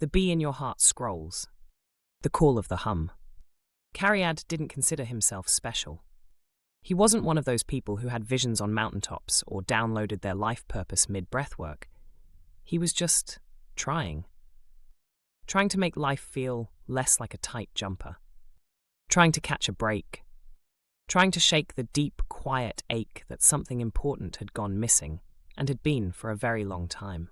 The bee in your heart scrolls. The call of the hum. Cariad didn't consider himself special. He wasn't one of those people who had visions on mountaintops or downloaded their life purpose mid-breathwork. He was just trying. Trying to make life feel less like a tight jumper. Trying to catch a break. Trying to shake the deep, quiet ache that something important had gone missing and had been for a very long time.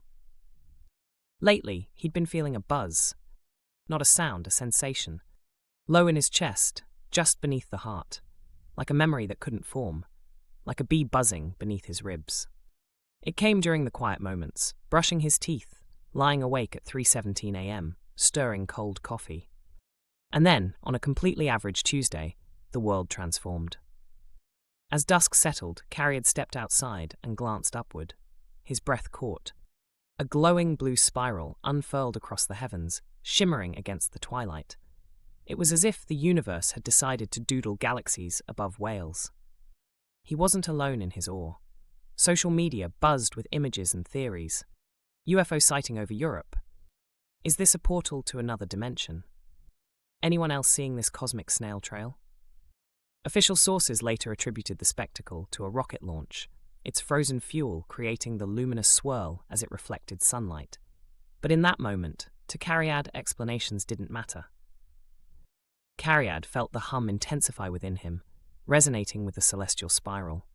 Lately, he'd been feeling a buzz. Not a sound, a sensation. Low in his chest, just beneath the heart. Like a memory that couldn't form. Like a bee buzzing beneath his ribs. It came during the quiet moments, brushing his teeth, lying awake at 3:17 a.m., stirring cold coffee. And then, on a completely average Tuesday, the world transformed. As dusk settled, Cariad stepped outside and glanced upward. His breath caught. A glowing blue spiral unfurled across the heavens, shimmering against the twilight. It was as if the universe had decided to doodle galaxies above Wales. He wasn't alone in his awe. Social media buzzed with images and theories. UFO sighting over Europe. Is this a portal to another dimension? Anyone else seeing this cosmic snail trail? Official sources later attributed the spectacle to a rocket launch, its frozen fuel creating the luminous swirl as it reflected sunlight. But in that moment, to Cariad, explanations didn't matter. Cariad felt the hum intensify within him, resonating with the celestial spiral.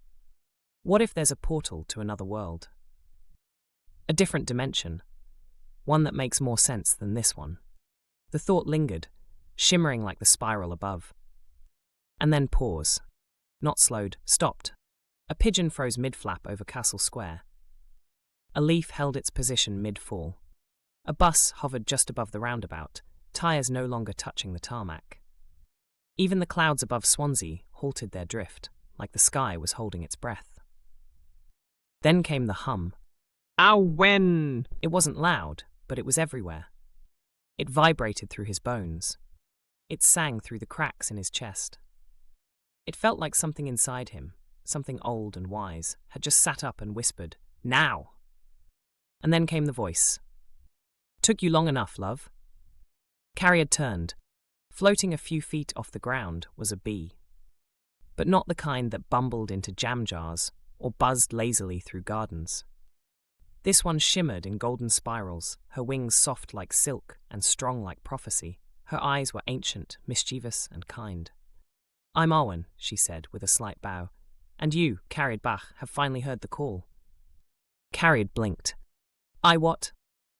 What if there's a portal to another world? A different dimension, one that makes more sense than this one. The thought lingered, shimmering like the spiral above. And then pause. Not slowed, stopped. A pigeon froze mid-flap over Castle Square. A leaf held its position mid-fall. A bus hovered just above the roundabout, tyres no longer touching the tarmac. Even the clouds above Swansea halted their drift, like the sky was holding its breath. Then came the hum. Awen! It wasn't loud, but it was everywhere. It vibrated through his bones. It sang through the cracks in his chest. It felt like something inside him, something old and wise, had just sat up and whispered, "Now!" And then came the voice. "Took you long enough, love." Cariad turned. Floating a few feet off the ground was a bee. But not the kind that bumbled into jam jars or buzzed lazily through gardens. This one shimmered in golden spirals, her wings soft like silk and strong like prophecy. Her eyes were ancient, mischievous, and kind. "I'm Awen," she said with a slight bow. "And you, Cariad Bach, have finally heard the call." Cariad blinked. "I what?"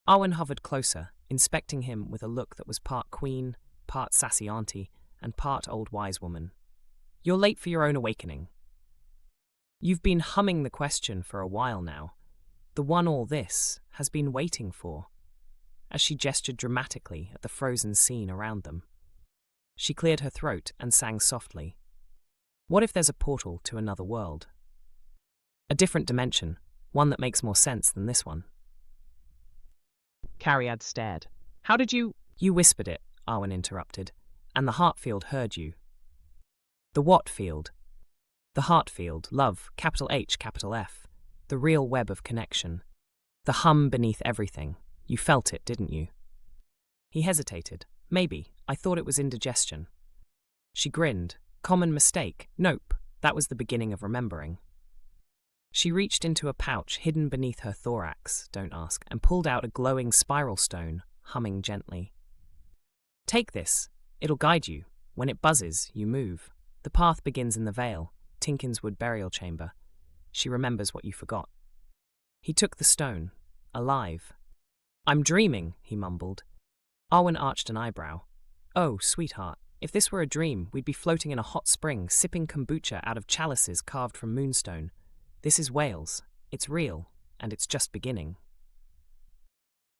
Awen hovered closer, inspecting him with a look that was part queen, part sassy auntie, and part old wise woman. "You're late for your own awakening. You've been humming the question for a while now. The one all this has been waiting for." As she gestured dramatically at the frozen scene around them. She cleared her throat and sang softly. What if there's a portal to another world? A different dimension, one that makes more sense than this one. Cariad stared. "How did you—" "You whispered it," Awen interrupted, "and the heart field heard you." "The what field?" "The heart field, love, capital H, capital F. The real web of connection. The hum beneath everything. You felt it, didn't you?" He hesitated. "Maybe. I thought it was indigestion." She grinned. "Common mistake. Nope. That was the beginning of remembering." She reached into a pouch hidden beneath her thorax, don't ask, and pulled out a glowing spiral stone, humming gently. "Take this. It'll guide you. When it buzzes, you move. The path begins in the Vale, Tinkinswood burial chamber. She remembers what you forgot." He took the stone. Alive. "I'm dreaming," he mumbled. Awen arched an eyebrow. "Oh, sweetheart, if this were a dream, we'd be floating in a hot spring, sipping kombucha out of chalices carved from moonstone. This is Wales. It's real, and it's just beginning."